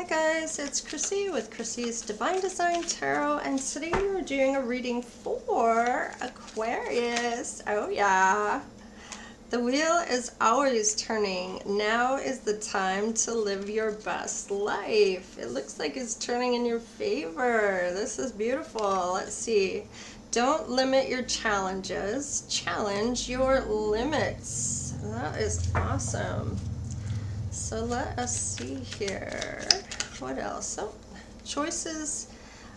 guys, it's Chrissie with Chrissie's Divine Design Tarot, and today we're doing a reading for Aquarius. Oh yeah. The wheel is always turning. Now is the time to live your best life. It looks like it's turning in your favor. This is beautiful. Let's see. Don't limit your challenges. Challenge your limits. That is awesome. So let us see here. What else? Oh, choices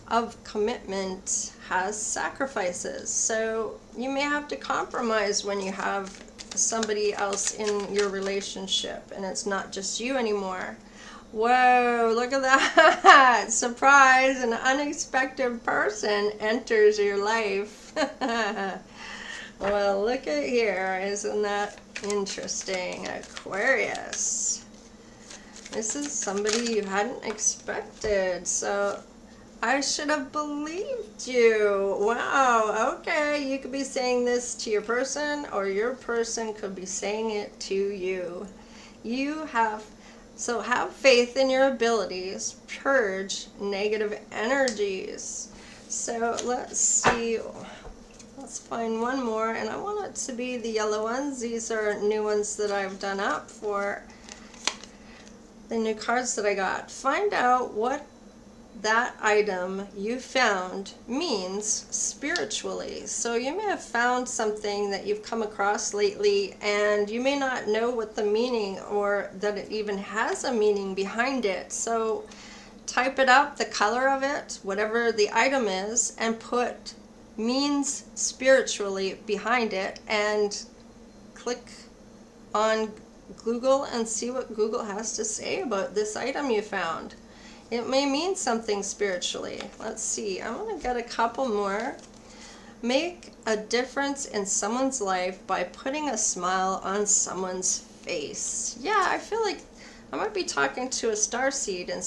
of commitment has sacrifices. So you may have to compromise when you have somebody else in your relationship and it's not just you anymore. Whoa, look at that. Surprise, an unexpected person enters your life. Well, look at here. Isn't that interesting? Aquarius. This is somebody you hadn't expected, so I should have believed you. Wow, okay, you could be saying this to your person, or your person could be saying it to you. So have faith in your abilities, purge negative energies. So let's see, let's find one more, and I want it to be the yellow ones. These are new ones that I've done up for the new cards that I got. Find out what that item you found means spiritually. So you may have found something that you've come across lately and you may not know what the meaning, or that it even has a meaning behind it. So type it up, the color of it, whatever the item is, and put means spiritually behind it, and click on Google and see what Google has to say about this item you found. It may mean something spiritually. Let's see, I'm going to get a couple more. Make a difference in someone's life by putting a smile on someone's face. Yeah, I feel like I might be talking to a starseed, and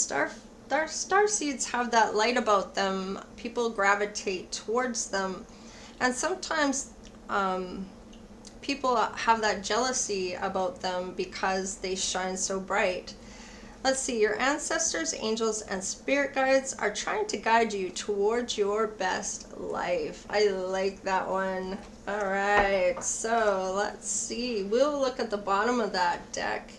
starseeds have that light about them. People gravitate towards them, and sometimes people have that jealousy about them because they shine so bright. Let's see, your ancestors, angels, and spirit guides are trying to guide you towards your best life. I like that one. All right, so let's see. We'll look at the bottom of that deck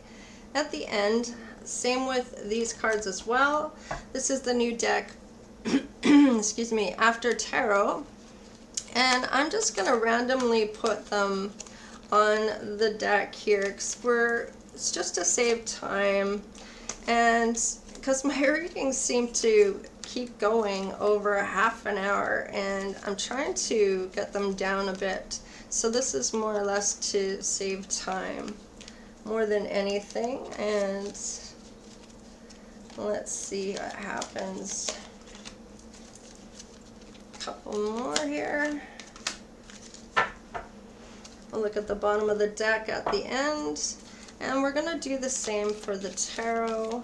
at the end. Same with these cards as well. This is the new deck, excuse me, After Tarot. And I'm just going to randomly put them on the deck here, because it's just to save time, and because my readings seem to keep going over half an hour, and I'm trying to get them down a bit. So this is more or less to save time more than anything. And let's see what happens. A couple more here. We'll look at the bottom of the deck at the end, and we're going to do the same for the tarot.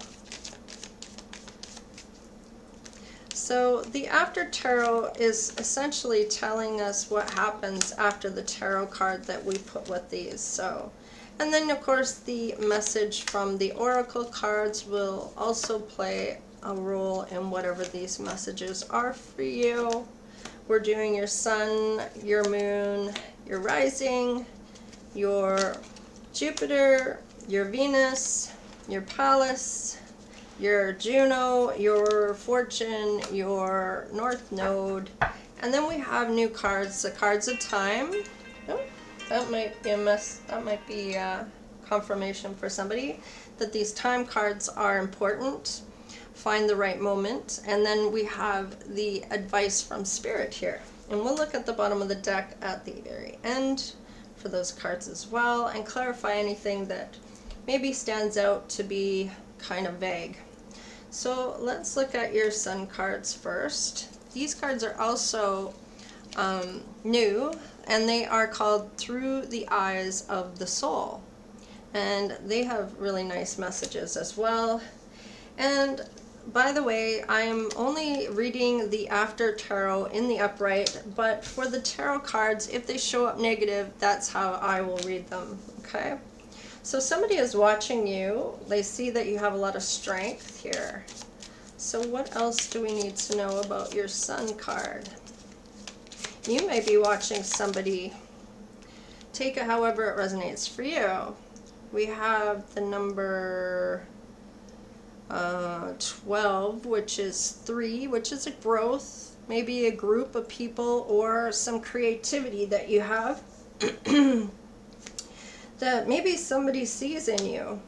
So the After Tarot is essentially telling us what happens after the tarot card that we put with these. So, and then of course the message from the oracle cards will also play a role in whatever these messages are for you. We're doing your sun, your moon, your rising, your Jupiter, your Venus, your Pallas, your Juno, your Fortune, your North Node, and then we have new cards, the cards of time. Oh, that might be a mess. That might be confirmation for somebody that these time cards are important. Find the right moment. And then we have the advice from Spirit here, and we'll look at the bottom of the deck at the very end for those cards as well, and clarify anything that maybe stands out to be kind of vague. So let's look at your sun cards first. These cards are also new, and they are called Through the Eyes of the Soul, and they have really nice messages as well. And by the way, I am only reading the After Tarot in the upright, but for the tarot cards, if they show up negative, that's how I will read them, okay? So somebody is watching you. They see that you have a lot of strength here. So what else do we need to know about your Sun card? You may be watching somebody. Take it however it resonates for you. We have the number 12, which is 3, which is a growth, maybe a group of people or some creativity that you have that maybe somebody sees in you.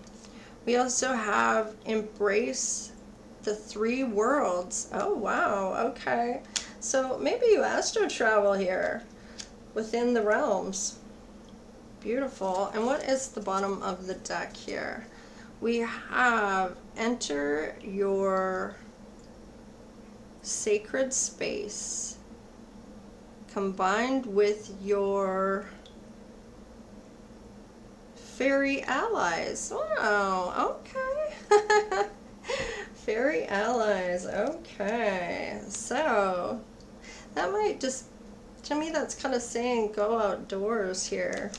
We also have embrace the 3 worlds. Oh wow, okay. So maybe you astro travel here within the realms. Beautiful. And what is the bottom of the deck here? We have enter your sacred space combined with your fairy allies. Wow, okay. Fairy allies, okay. So that might just, to me, that's kind of saying go outdoors here.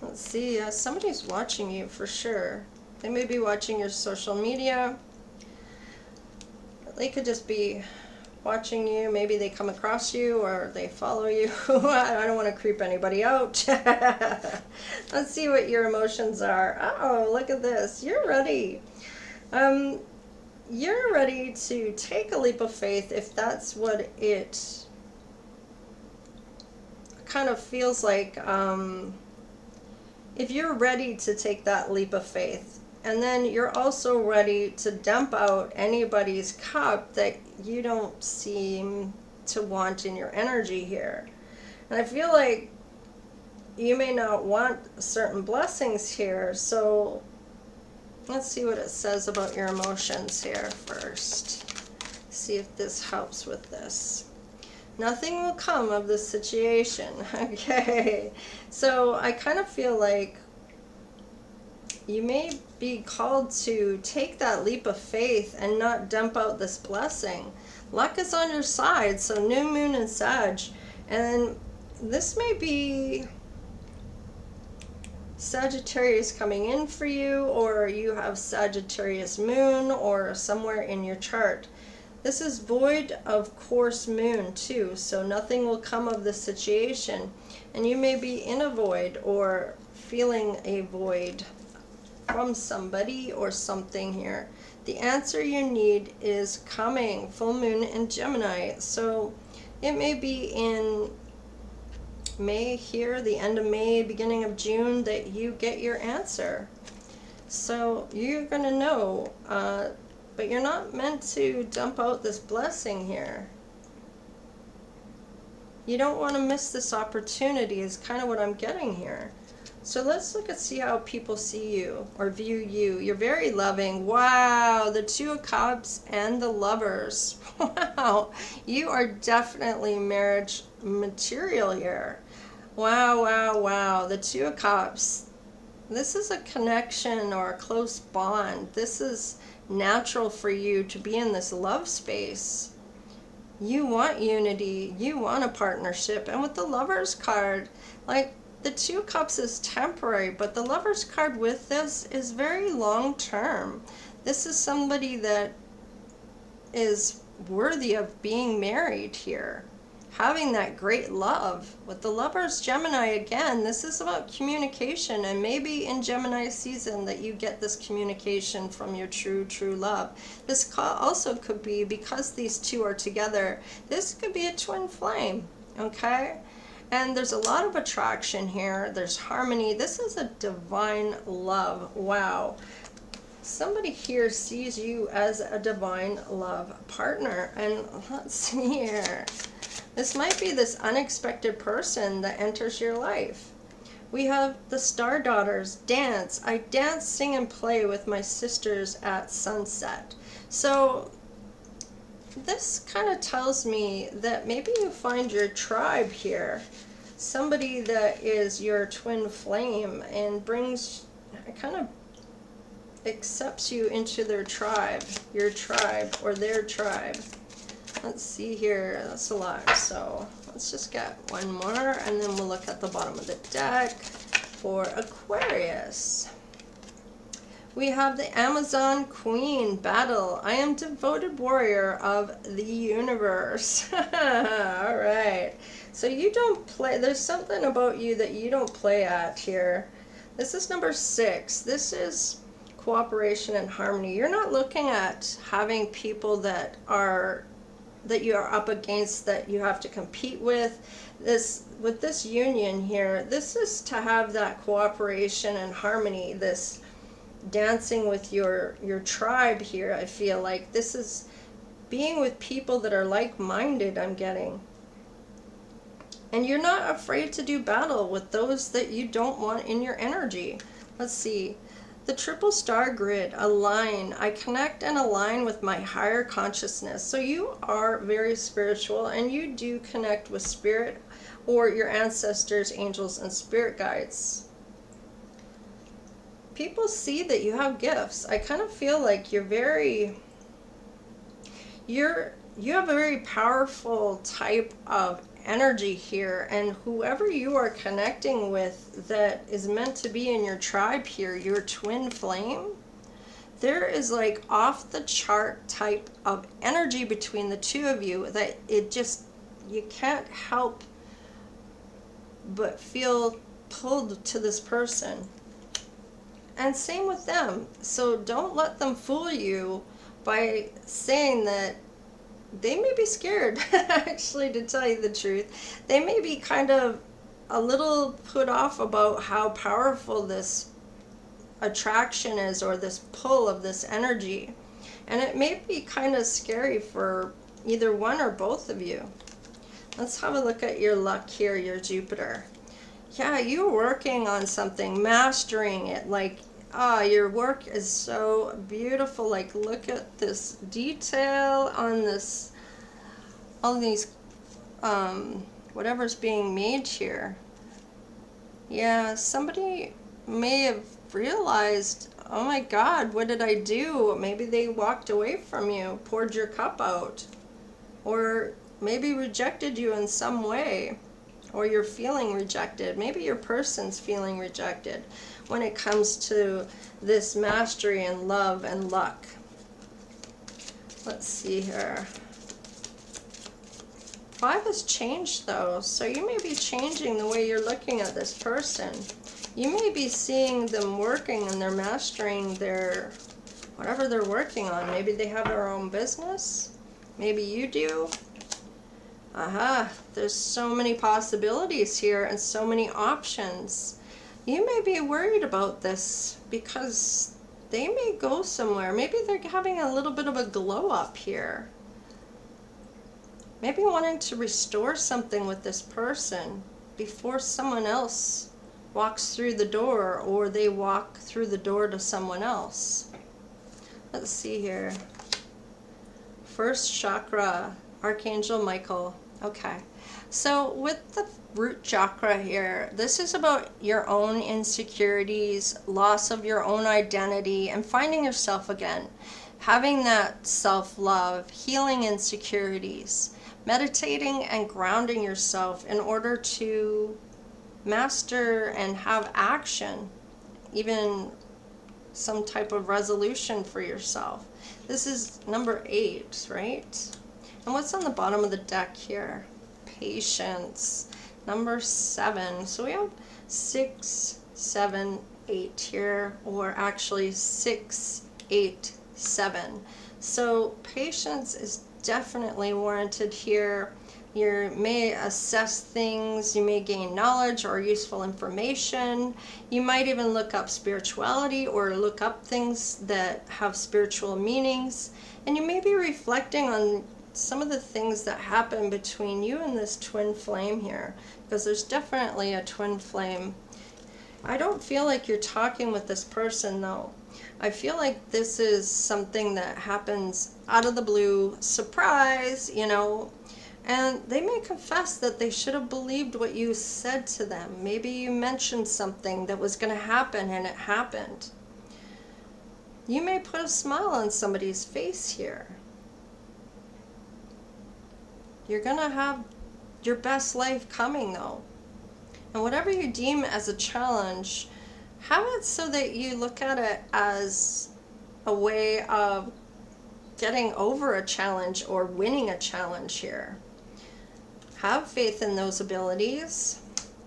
Let's see, somebody's watching you for sure. They may be watching your social media. They could just be watching you. Maybe they come across you or they follow you. I don't want to creep anybody out. Let's see what your emotions are. Oh, look at this. You're ready. You're ready to take a leap of faith if that's what it kind of feels like. If you're ready to take that leap of faith, and then you're also ready to dump out anybody's cup that you don't seem to want in your energy here. And I feel like you may not want certain blessings here, so let's see what it says about your emotions here first. See if this helps with this. Nothing will come of this situation. Okay, so I kind of feel like you may be called to take that leap of faith and not dump out this blessing. Luck is on your side, so new moon and Sag. And this may be Sagittarius coming in for you, or you have Sagittarius moon or somewhere in your chart. This is void of course moon too, so nothing will come of this situation. And you may be in a void or feeling a void from somebody or something here. The answer you need is coming. Full moon in Gemini. So it may be in May here, the end of May, beginning of June, that you get your answer. So you're going to know, but you're not meant to dump out this blessing here. You don't want to miss this opportunity is kind of what I'm getting here. So let's look and see how people see you or view you. You're very loving. Wow, the 2 of Cups and the Lovers. Wow, you are definitely marriage material here. Wow, wow, wow, the 2 of Cups. This is a connection or a close bond. This is natural for you to be in this love space. You want unity, you want a partnership. And with the Lovers card, like, the 2 Cups is temporary, but the Lovers card with this is very long term. This is somebody that is worthy of being married here, having that great love. With the Lovers Gemini, again, this is about communication, and maybe in Gemini season that you get this communication from your true love. This also could be, because these 2 are together, this could be a twin flame, okay? And there's a lot of attraction here. There's harmony. This is a divine love. Wow. Somebody here sees you as a divine love partner. And let's see here. This might be this unexpected person that enters your life. We have the Star Daughters, dance. I dance, sing, and play with my sisters at sunset. So this kind of tells me that maybe you find your tribe here. Somebody that is your twin flame and brings, kind of accepts you into their tribe, your tribe or their tribe. Let's see here, that's a lot. So let's just get one more and then we'll look at the bottom of the deck for Aquarius. We have the Amazon Queen battle. I am devoted warrior of the universe. All right. So you don't play. There's something about you that you don't play at here. This is number 6. This is cooperation and harmony. You're not looking at having people that you are up against, that you have to compete with. With this union here, this is to have that cooperation and harmony, this dancing with your tribe here. I feel like this is being with people that are like-minded, I'm getting. And you're not afraid to do battle with those that you don't want in your energy. Let's see. The triple star grid, align. I connect and align with my higher consciousness. So you are very spiritual, and you do connect with spirit or your ancestors, angels, and spirit guides. People see that you have gifts. I kind of feel like you have a very powerful type of energy here, and whoever you are connecting with that is meant to be in your tribe here, your twin flame, there is like off the chart type of energy between the two of you that you can't help but feel pulled to this person. And same with them. So don't let them fool you by saying that they may be scared, actually, to tell you the truth. They may be kind of a little put off about how powerful this attraction is, or this pull of this energy. And it may be kind of scary for either one or both of you. Let's have a look at your luck here, your Jupiter. Yeah, you're working on something, mastering it. Like, your work is so beautiful. Like, look at this detail on this, all these, whatever's being made here. Yeah, somebody may have realized, oh my God, what did I do? Maybe they walked away from you, poured your cup out, or maybe rejected you in some way, or you're feeling rejected. Maybe your person's feeling rejected when it comes to this mastery and love and luck. Let's see here. 5 has changed though, so you may be changing the way you're looking at this person. You may be seeing them working and they're mastering their, whatever they're working on. Maybe they have their own business. Maybe you do. There's so many possibilities here and so many options. You may be worried about this because they may go somewhere. Maybe they're having a little bit of a glow up here. Maybe wanting to restore something with this person before someone else walks through the door, or they walk through the door to someone else. Let's see here. First chakra, Archangel Michael. Okay, so with the root chakra here, this is about your own insecurities, loss of your own identity, and finding yourself again. Having that self-love, healing insecurities, meditating and grounding yourself in order to master and have action, even some type of resolution for yourself. This is number 8, right? And what's on the bottom of the deck here? Patience. Number 7. So we have 6, 7, 8 here, or actually 6, 8, 7. So patience is definitely warranted here. You may assess things, you may gain knowledge or useful information. You might even look up spirituality or look up things that have spiritual meanings. And you may be reflecting on some of the things that happen between you and this twin flame here, because there's definitely a twin flame. I don't feel like you're talking with this person though. I feel like this is something that happens out of the blue, surprise, you know, and they may confess that they should have believed what you said to them. Maybe you mentioned something that was going to happen and it happened. You may put a smile on somebody's face here. You're going to have your best life coming though. And whatever you deem as a challenge, have it so that you look at it as a way of getting over a challenge or winning a challenge here. Have faith in those abilities,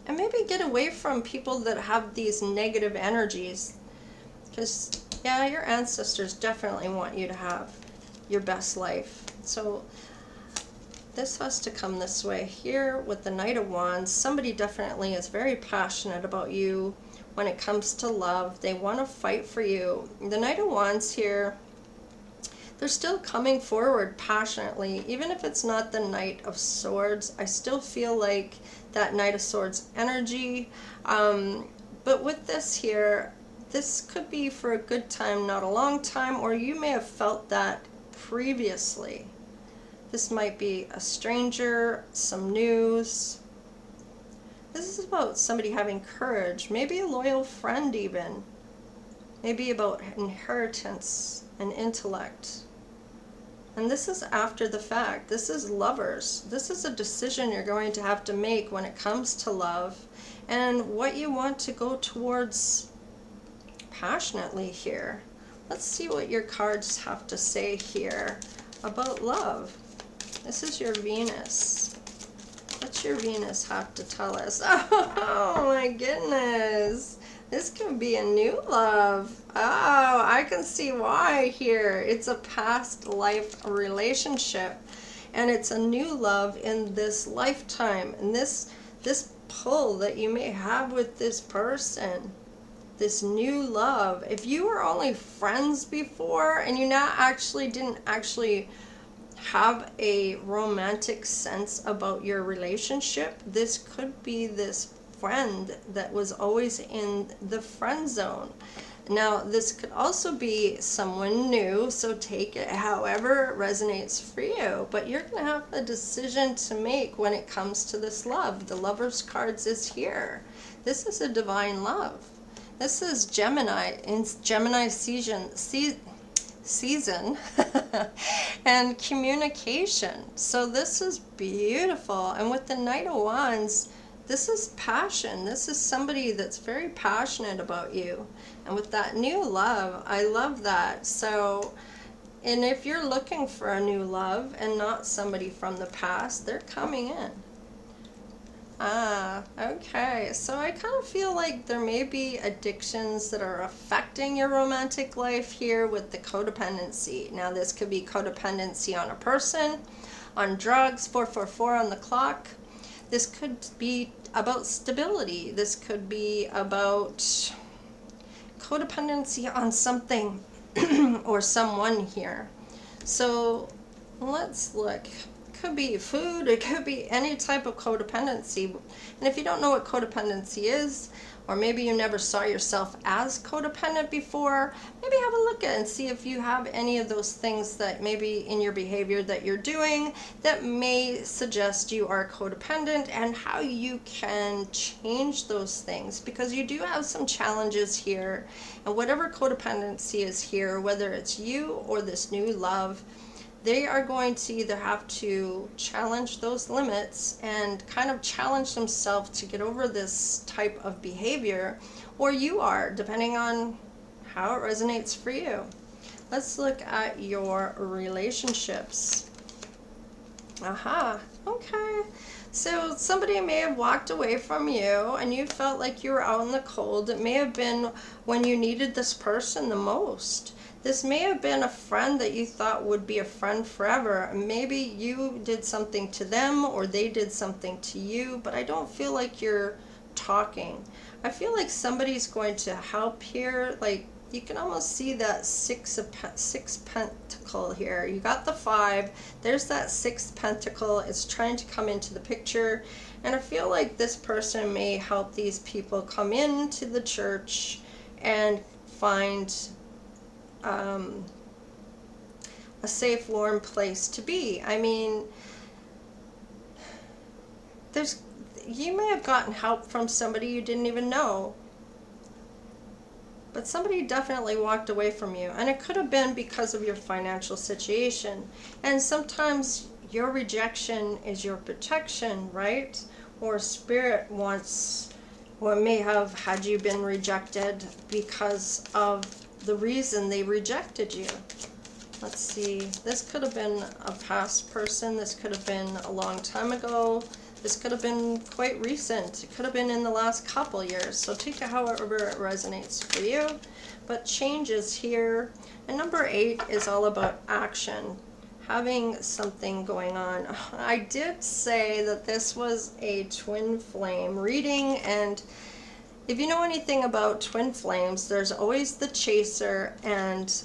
and maybe get away from people that have these negative energies, because yeah, your ancestors definitely want you to have your best life. So this has to come this way here with the Knight of Wands. Somebody definitely is very passionate about you when it comes to love. They want to fight for you. The Knight of Wands here, they're still coming forward passionately. Even if it's not the Knight of Swords, I still feel like that Knight of Swords energy. But with this here, this could be for a good time, not a long time, or you may have felt that previously. This might be a stranger, some news. This is about somebody having courage, maybe a loyal friend even. Maybe about inheritance and intellect. And this is after the fact. This is lovers. This is a decision you're going to have to make when it comes to love and what you want to go towards passionately here. Let's see what your cards have to say here about love. This is your Venus. What's your Venus have to tell us? Oh my goodness. This could be a new love. Oh, I can see why here. It's a past life relationship, and it's a new love in this lifetime. And this pull that you may have with this person, this new love. If you were only friends before and you didn't actually have a romantic sense about your relationship, this could be this friend that was always in the friend zone. Now, this could also be someone new, so take it however it resonates for you. But you're going to have a decision to make when it comes to this love. The Lover's cards is here. This is a divine love. This is Gemini, in Gemini season and communication. So this is beautiful. And with the Knight of Wands, this is passion. This is somebody that's very passionate about you. And with that new love, I love that. So, and if you're looking for a new love and not somebody from the past, they're coming in. Ah, okay. So I kind of feel like there may be addictions that are affecting your romantic life here with the codependency. Now, this could be codependency on a person, on drugs, 444 on the clock. This could be about stability. This could be about codependency on something or someone here. So let's look. It could be food. It could be any type of codependency. And if you don't know what codependency is, or maybe you never saw yourself as codependent before, maybe have a look at it and see if you have any of those things that maybe in your behavior that you're doing that may suggest you are codependent, and how you can change those things, because you do have some challenges here. And whatever codependency is here, whether it's you or this new love, they are going to either have to challenge those limits and kind of challenge themselves to get over this type of behavior, or you are, depending on how it resonates for you. Let's look at your relationships. Aha, okay. So somebody may have walked away from you and you felt like you were out in the cold. It may have been when you needed this person the most. This may have been a friend that you thought would be a friend forever. Maybe you did something to them or they did something to you, but I don't feel like you're talking. I feel like somebody's going to help here. Like, you can almost see that six pentacle here. You got the 5. There's that 6th pentacle. It's trying to come into the picture. And I feel like this person may help these people come into the church and find a safe, warm place to be. I mean, you may have gotten help from somebody you didn't even know, but somebody definitely walked away from you, and it could have been because of your financial situation. And sometimes your rejection is your protection, right? Or spirit wants or may have had you been rejected because of the reason they rejected you. Let's see, this could have been a past person, this could have been a long time ago, this could have been quite recent, it could have been in the last couple years, so take it however it resonates for you. But changes here. And number 8 is all about action, having something going on. I did say that this was a twin flame reading, and if you know anything about twin flames, there's always the chaser and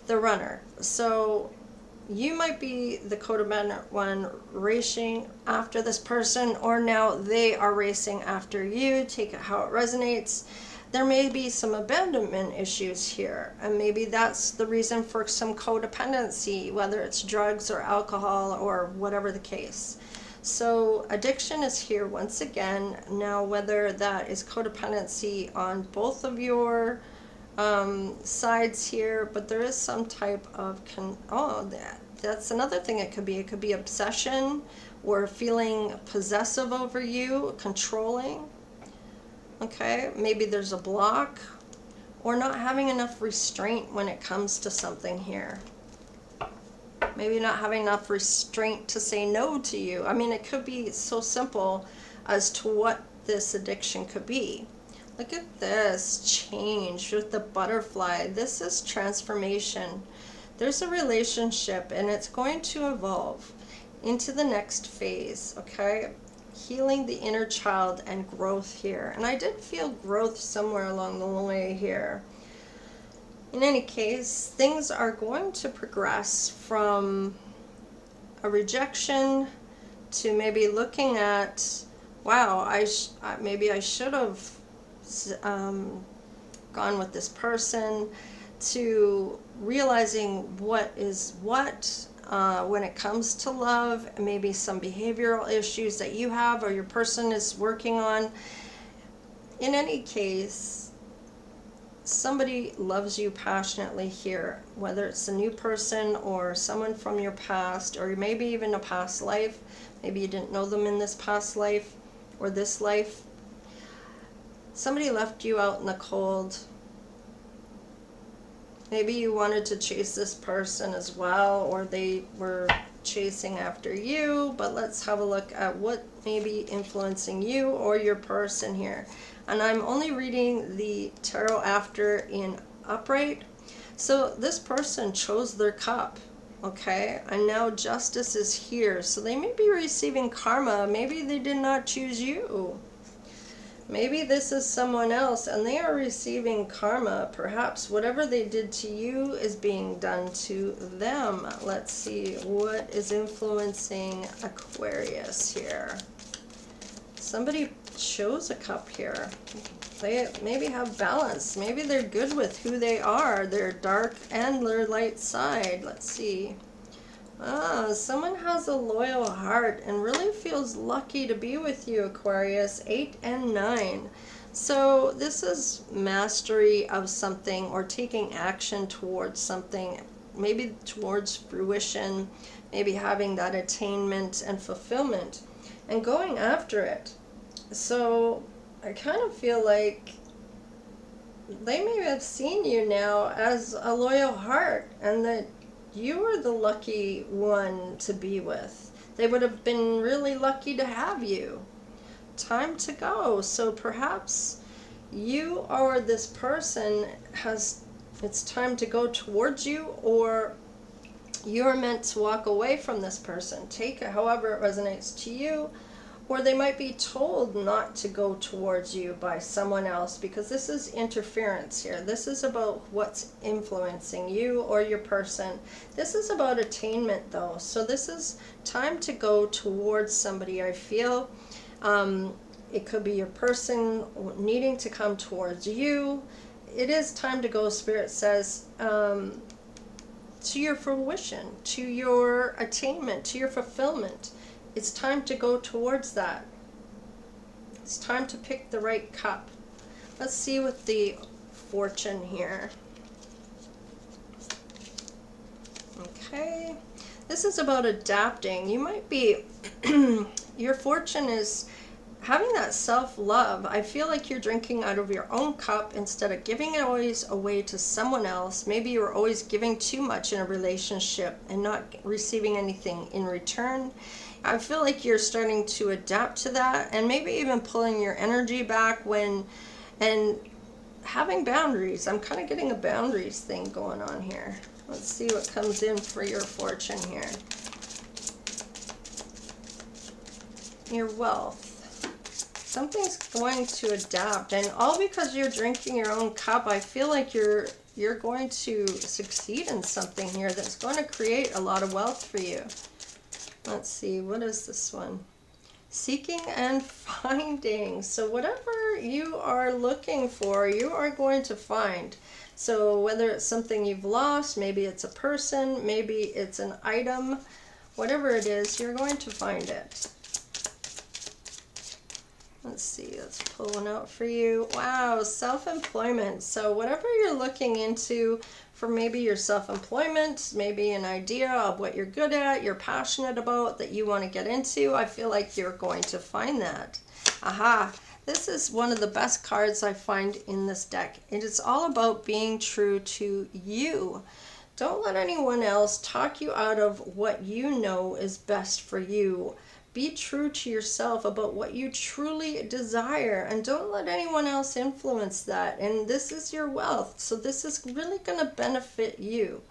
the runner. So you might be the codependent one racing after this person, or now they are racing after you. Take it how it resonates. There may be some abandonment issues here, and maybe that's the reason for some codependency, whether it's drugs or alcohol or whatever the case. So addiction is here once again. Now, whether that is codependency on both of your sides here, but there is some type of that's another thing it could be. It could be obsession or feeling possessive over you, controlling. Okay, maybe there's a block or not having enough restraint when it comes to something here. Maybe not having enough restraint to say no to you. I mean, it could be so simple as to what this addiction could be. Look at this change with the butterfly. This is transformation. There's a relationship and it's going to evolve into the next phase, okay? Healing the inner child and growth here. And I did feel growth somewhere along the way here. In any case, things are going to progress from a rejection to maybe looking at, wow, maybe I should have gone with this person, to realizing what is what when it comes to love, maybe some behavioral issues that you have or your person is working on. In any case, somebody loves you passionately here, whether it's a new person or someone from your past, or maybe even a past life. Maybe you didn't know them in this past life or this life. Somebody left you out in the cold. Maybe you wanted to chase this person as well, or they were chasing after you, but let's have a look at what may be influencing you or your person here. And I'm only reading the tarot after in upright. So this person chose their cup, okay? And now justice is here. So they may be receiving karma. Maybe they did not choose you. Maybe this is someone else and they are receiving karma. Perhaps whatever they did to you is being done to them. Let's see what is influencing Aquarius here. Somebody chose a cup here. They maybe have balance. Maybe they're good with who they are, their dark and their light side. Let's see. Someone has a loyal heart and really feels lucky to be with you, Aquarius. 8 and 9. So this is mastery of something or taking action towards something, maybe towards fruition, maybe having that attainment and fulfillment and going after it. So I kind of feel like they may have seen you now as a loyal heart and that you are the lucky one to be with. They would have been really lucky to have you. Time to go. So perhaps you or this person it's time to go towards you, or you're meant to walk away from this person. Take it however it resonates to you. Or they might be told not to go towards you by someone else, because this is interference here. This is about what's influencing you or your person. This is about attainment though. So this is time to go towards somebody, I feel. It could be your person needing to come towards you. It is time to go, Spirit says, to your fruition, to your attainment, to your fulfillment. It's time to go towards that. It's time to pick the right cup. Let's see with the fortune here. Okay. This is about adapting. You might be, your fortune is having that self-love, I feel like you're drinking out of your own cup instead of giving it always away to someone else. Maybe you're always giving too much in a relationship and not receiving anything in return. I feel like you're starting to adapt to that, and maybe even pulling your energy back and having boundaries. I'm kind of getting a boundaries thing going on here. Let's see what comes in for your fortune here. Your wealth. Something's going to adapt, and all because you're drinking your own cup. I feel like you're going to succeed in something here that's going to create a lot of wealth for you. Let's see, what is this one? Seeking and finding. So whatever you are looking for, you are going to find. So whether it's something you've lost, maybe it's a person, maybe it's an item, whatever it is, you're going to find it. Let's see, let's pull one out for you. Wow, self-employment. So whatever you're looking into for maybe your self-employment, maybe an idea of what you're good at, you're passionate about, that you want to get into, I feel like you're going to find that. Aha, this is one of the best cards I find in this deck. It is all about being true to you. Don't let anyone else talk you out of what you know is best for you. Be true to yourself about what you truly desire, and don't let anyone else influence that. And this is your wealth, so this is really going to benefit you.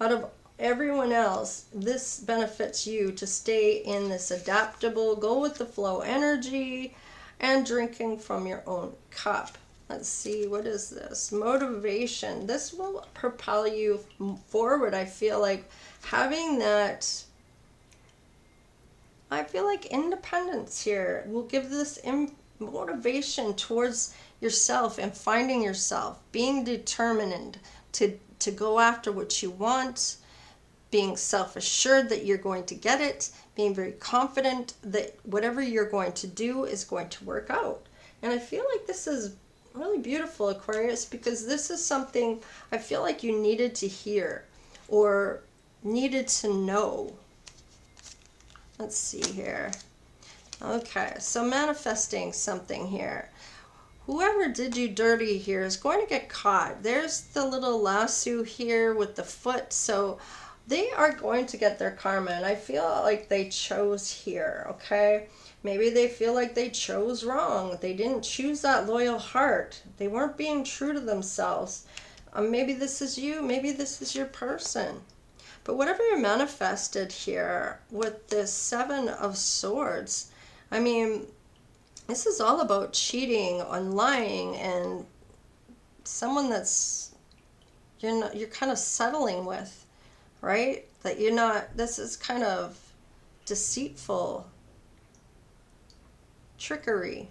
Out of everyone else, this benefits you to stay in this adaptable, go with the flow energy, and drinking from your own cup. Let's see, what is this? Motivation. This will propel you forward. I feel like having that, I feel like independence here will give this motivation towards yourself and finding yourself, being determined to go after what you want, being self-assured that you're going to get it, being very confident that whatever you're going to do is going to work out. And I feel like this is really beautiful, Aquarius, because this is something I feel like you needed to hear or needed to know. Let's see here. Okay, so manifesting something here. Whoever did you dirty here is going to get caught. There's the little lasso here with the foot. So they are going to get their karma. And I feel like they chose here, okay? Maybe they feel like they chose wrong. They didn't choose that loyal heart. They weren't being true to themselves. Maybe this is you. Maybe this is your person. But whatever you manifested here with this Seven of Swords, I mean, this is all about cheating and lying and someone that's you're kind of settling with, right? That you're not, this is kind of deceitful trickery.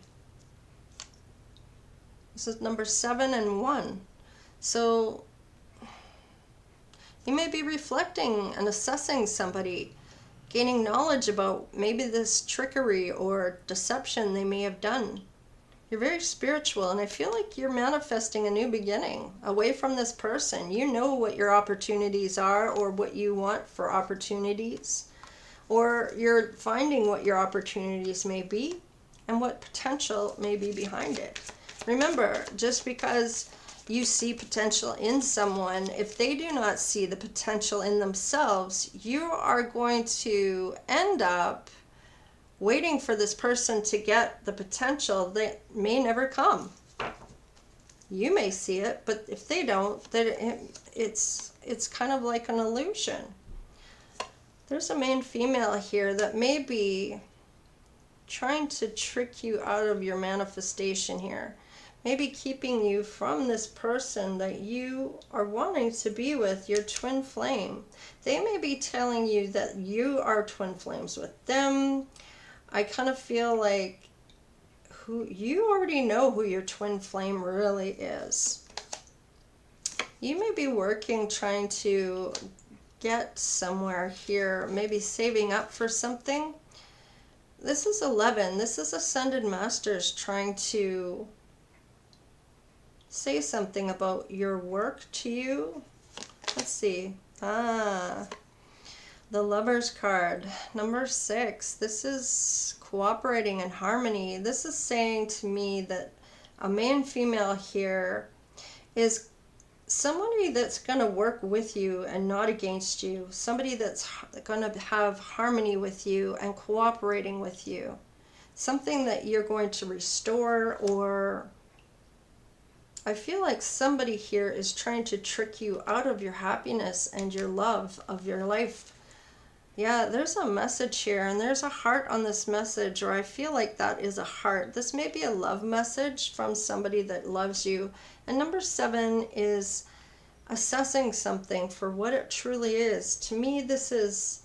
This is number 7 and 1. So you may be reflecting and assessing somebody, gaining knowledge about maybe this trickery or deception they may have done. You're very spiritual, and I feel like you're manifesting a new beginning away from this person. You know what your opportunities are or what you want for opportunities, or you're finding what your opportunities may be and what potential may be behind it. Remember, just because you see potential in someone, if they do not see the potential in themselves, you are going to end up waiting for this person to get the potential that may never come. You may see it, but if they don't, then it's kind of like an illusion. There's a male female here that may be trying to trick you out of your manifestation here. Maybe keeping you from this person that you are wanting to be with, your twin flame. They may be telling you that you are twin flames with them. I kind of feel like you already know who your twin flame really is. You may be working, trying to get somewhere here, maybe saving up for something. This is 11. This is Ascended Masters trying to say something about your work to you. Let's see. The Lover's card, number 6. This is cooperating in harmony. This is saying to me that a man female here is somebody that's going to work with you and not against you. Somebody that's going to have harmony with you and cooperating with you. Something that you're going to restore, or I feel like somebody here is trying to trick you out of your happiness and your love of your life. Yeah, there's a message here, and there's a heart on this message, or I feel like that is a heart. This may be a love message from somebody that loves you. And number 7 is assessing something for what it truly is. To me, this is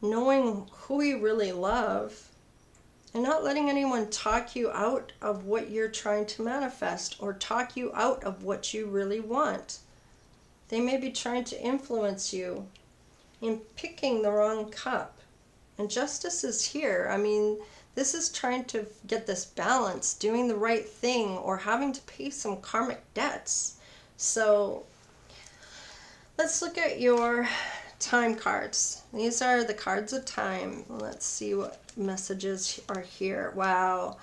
knowing who you really love and not letting anyone talk you out of what you're trying to manifest or talk you out of what you really want. They may be trying to influence you in picking the wrong cup. And justice is here. I mean, this is trying to get this balance, doing the right thing, or having to pay some karmic debts. So let's look at your time cards. These are the cards of time. Let's see what messages are here. Wow.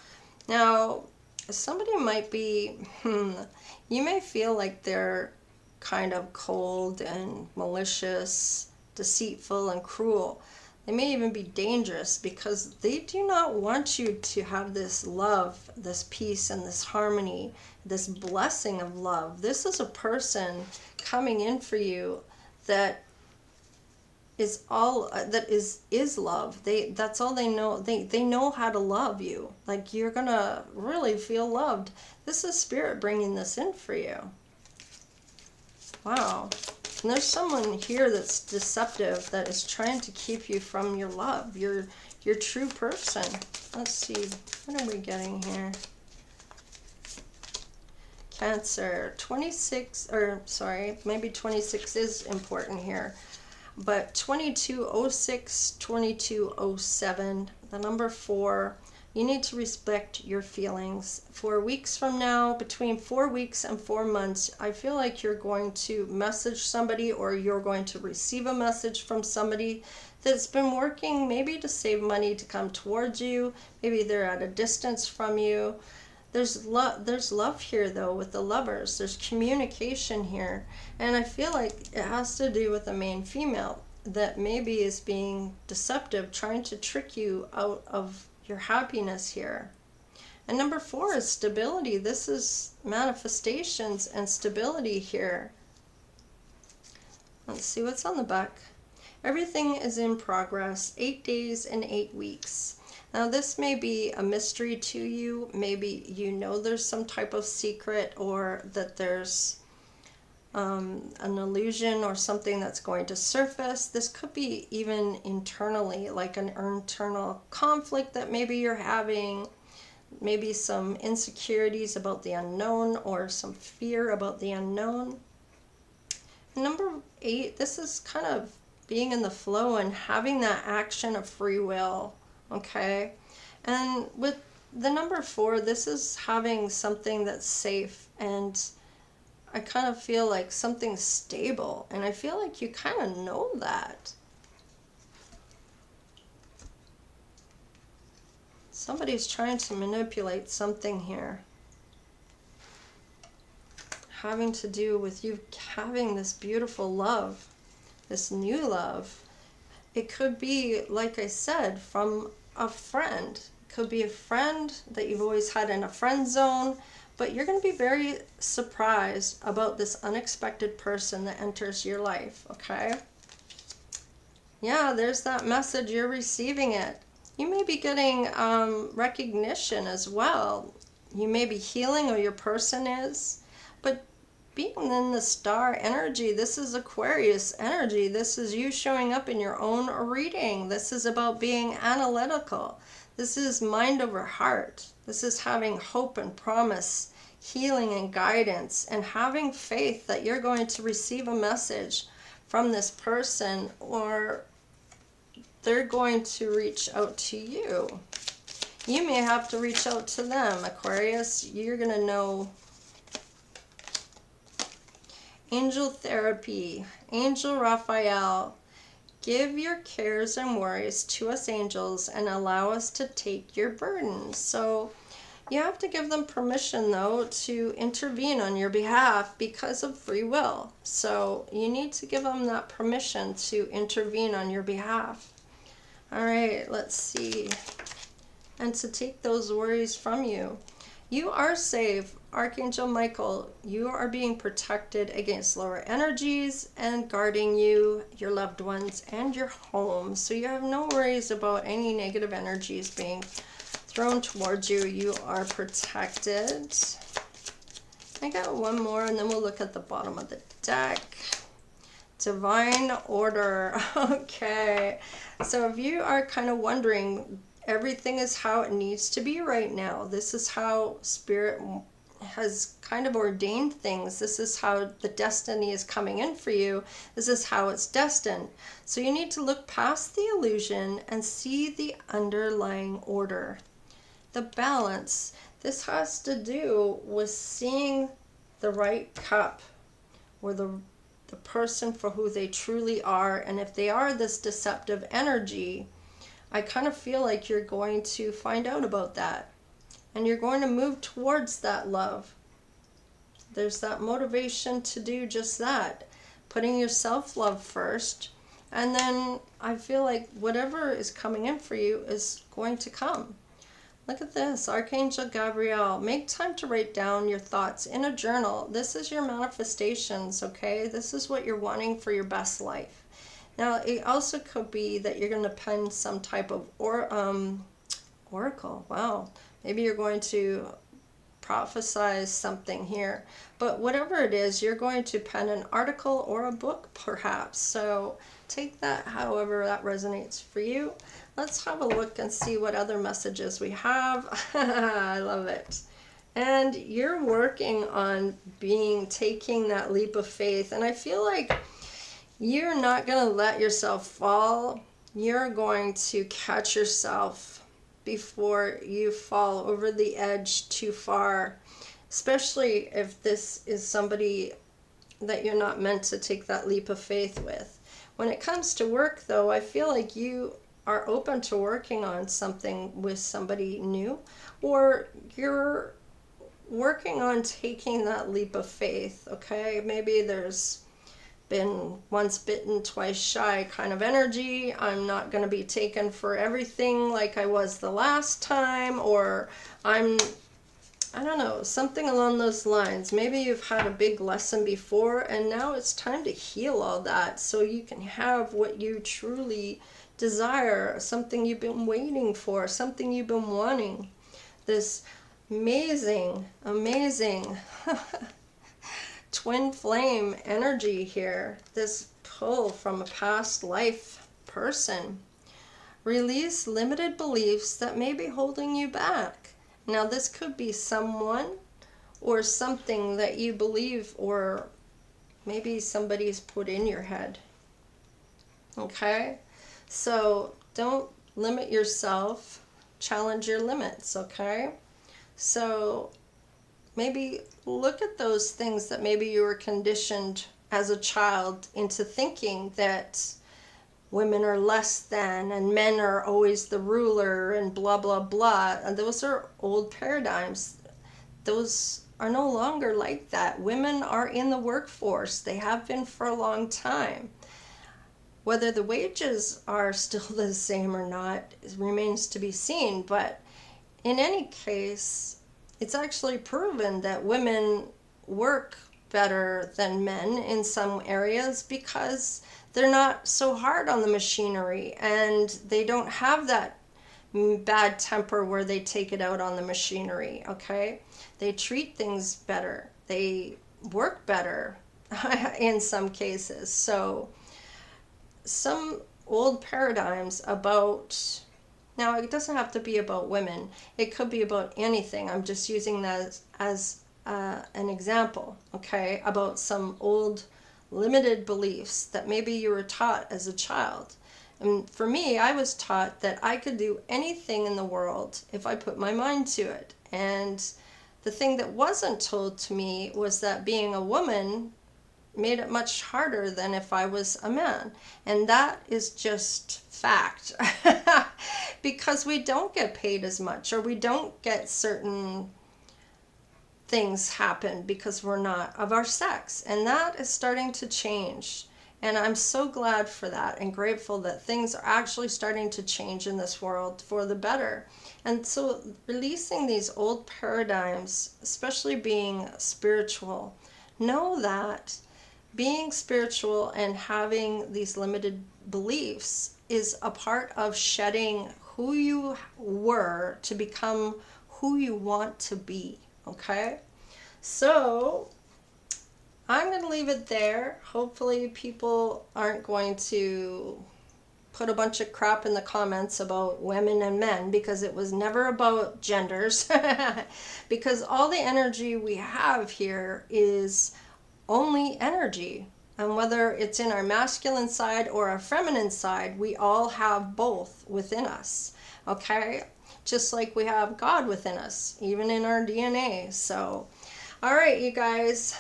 Now, somebody might be, you may feel like they're kind of cold and malicious, deceitful and cruel. They may even be dangerous because they do not want you to have this love, this peace, and this harmony, this blessing of love. This is a person coming in for you that is all that is love. That's all they know. They know how to love you. Like, you're gonna really feel loved. This is spirit bringing this in for you. Wow. And there's someone here that's deceptive, that is trying to keep you from your love, your true person. Let's see, what are we getting here? Cancer, 26, or sorry, maybe 26 is important here. But 2206, 2207, the number 4, you need to respect your feelings. 4 weeks from now, between 4 weeks and 4 months, I feel like you're going to message somebody, or you're going to receive a message from somebody that's been working maybe to save money to come towards you. Maybe they're at a distance from you. There's love here, though, with the Lovers. There's communication here. And I feel like it has to do with a male-female that maybe is being deceptive, trying to trick you out of your happiness here. And number 4 is stability. This is manifestations and stability here. Let's see what's on the back. Everything is in progress. 8 days and 8 weeks. Now, this may be a mystery to you. Maybe you know there's some type of secret, or that there's an illusion or something that's going to surface. This could be even internally, like an internal conflict that maybe you're having, maybe some insecurities about the unknown, or some fear about the unknown. Number 8, this is kind of being in the flow and having that action of free will. Okay, and with the number 4, this is having something that's safe, and I kind of feel like something's stable, and I feel like you kind of know that. Somebody's trying to manipulate something here, having to do with you having this beautiful love, this new love. It could be, like I said, from a friend. It could be a friend that you've always had in a friend zone, but you're going to be very surprised about this unexpected person that enters your life, okay? Yeah, there's that message. You're receiving it. You may be getting recognition as well. You may be healing, or your person is, but being in the star energy, this is Aquarius energy. This is you showing up in your own reading. This is about being analytical. This is mind over heart. This is having hope and promise, healing and guidance, and having faith that you're going to receive a message from this person, or they're going to reach out to you. You may have to reach out to them, Aquarius. You're going to know. Angel therapy, Angel Raphael. give your cares and worries to us angels and allow us to take your burdens. So you have to give them permission, though, to intervene on your behalf because of free will. So you need to give them that permission to intervene on your behalf. All right, let's see. And to take those worries from you. You are safe. Archangel Michael, you are being protected against lower energies and guarding you, your loved ones, and your home. So you have no worries about any negative energies being thrown towards you. You are protected. I got one more, and then we'll look at the bottom of the deck. Divine order. Okay. So if you are kind of wondering, everything is how it needs to be right now. This is how Spirit has kind of ordained things. This is how the destiny is coming in for you. This is how it's destined. So you need to look past the illusion and see the underlying order. The balance. This has to do with seeing the right cup, or the person for who they truly are. And if they are this deceptive energy, I kind of feel like you're going to find out about that. And you're going to move towards that love. There's that motivation to do just that. Putting your self-love first. And then I feel like whatever is coming in for you is going to come. Look at this. Archangel Gabriel. Make time to write down your thoughts in a journal. This is your manifestations, okay? This is what you're wanting for your best life. Now, it also could be that you're going to pen some type of oracle. Wow. Maybe you're going to prophesize something here. But whatever it is, you're going to pen an article or a book, perhaps. So take that however that resonates for you. Let's have a look and see what other messages we have. I love it. And you're working on taking that leap of faith. And I feel like you're not going to let yourself fall. You're going to catch yourself before you fall over the edge too far, especially if this is somebody that you're not meant to take that leap of faith with. When it comes to work, though, I feel like you are open to working on something with somebody new, or you're working on taking that leap of faith, okay? Maybe there's been once bitten, twice shy kind of energy. I'm not going to be taken for everything like I was the last time, or I don't know, something along those lines. Maybe you've had a big lesson before, and now it's time to heal all that so you can have what you truly desire, something you've been waiting for, something you've been wanting. This amazing twin flame energy here, this pull from a past life person. Release limited beliefs that may be holding you back. Now this could be someone or something that you believe, or maybe somebody's put in your head. Okay? So don't limit yourself, challenge your limits, okay? So maybe look at those things that maybe you were conditioned as a child into thinking, that women are less than and men are always the ruler and blah, blah, blah. And those are old paradigms. Those are no longer like that. Women are in the workforce. They have been for a long time. Whether the wages are still the same or not remains to be seen. But in any case, it's actually proven that women work better than men in some areas because they're not so hard on the machinery, and they don't have that bad temper where they take it out on the machinery, okay? They treat things better. They work better in some cases. So some old paradigms about, now it doesn't have to be about women. It could be about anything. I'm just using that as an example, okay, about some old limited beliefs that maybe you were taught as a child. And for me, I was taught that I could do anything in the world if I put my mind to it. And the thing that wasn't told to me was that being a woman made it much harder than if I was a man. And that is just fact. Because we don't get paid as much, or we don't get certain things happen because we're not of our sex. And that is starting to change. And I'm so glad for that and grateful that things are actually starting to change in this world for the better. And so releasing these old paradigms, especially being spiritual, know that being spiritual and having these limited beliefs is a part of shedding who you were to become who you want to be. Okay? So I'm going to leave it there. Hopefully people aren't going to put a bunch of crap in the comments about women and men, because it was never about genders. Because all the energy we have here is only energy. And whether it's in our masculine side or our feminine side, we all have both within us. Okay? Just like we have God within us, even in our DNA. So, all right, you guys.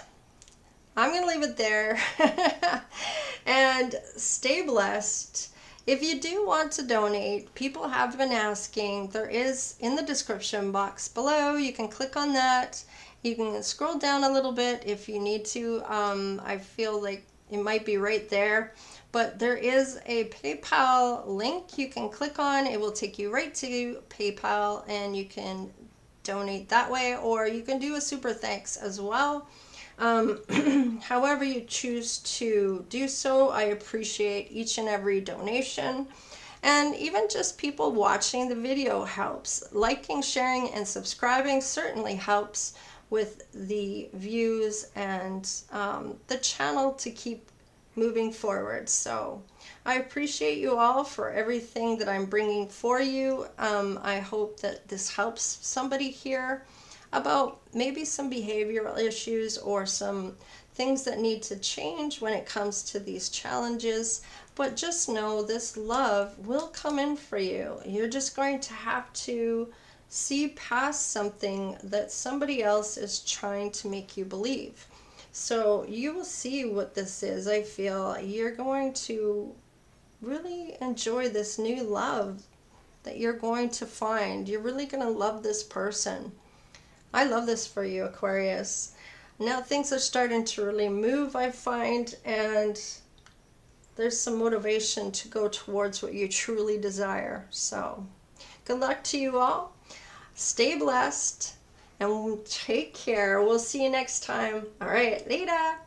I'm going to leave it there. And stay blessed. If you do want to donate, people have been asking. There is in the description box below. You can click on that. You can scroll down a little bit if you need to. I feel like it might be right there. But there is a PayPal link you can click on. It will take you right to PayPal, and you can donate that way. Or you can do a super thanks as well. However you choose to do so, I appreciate each and every donation. And even just people watching the video helps. Liking, sharing, and subscribing certainly helps with the views and the channel to keep moving forward. So I appreciate you all for everything that I'm bringing for you. I hope that this helps somebody here about maybe some behavioral issues or some things that need to change when it comes to these challenges. But just know this love will come in for you. You're just going to have to see past something that somebody else is trying to make you believe. So you will see what this is. I feel you're going to really enjoy this new love that you're going to find. You're really going to love this person. I love this for you, Aquarius. Now things are starting to really move, I find, and there's some motivation to go towards what you truly desire. So good luck to you all. Stay blessed and take care. We'll see you next time. All right, later.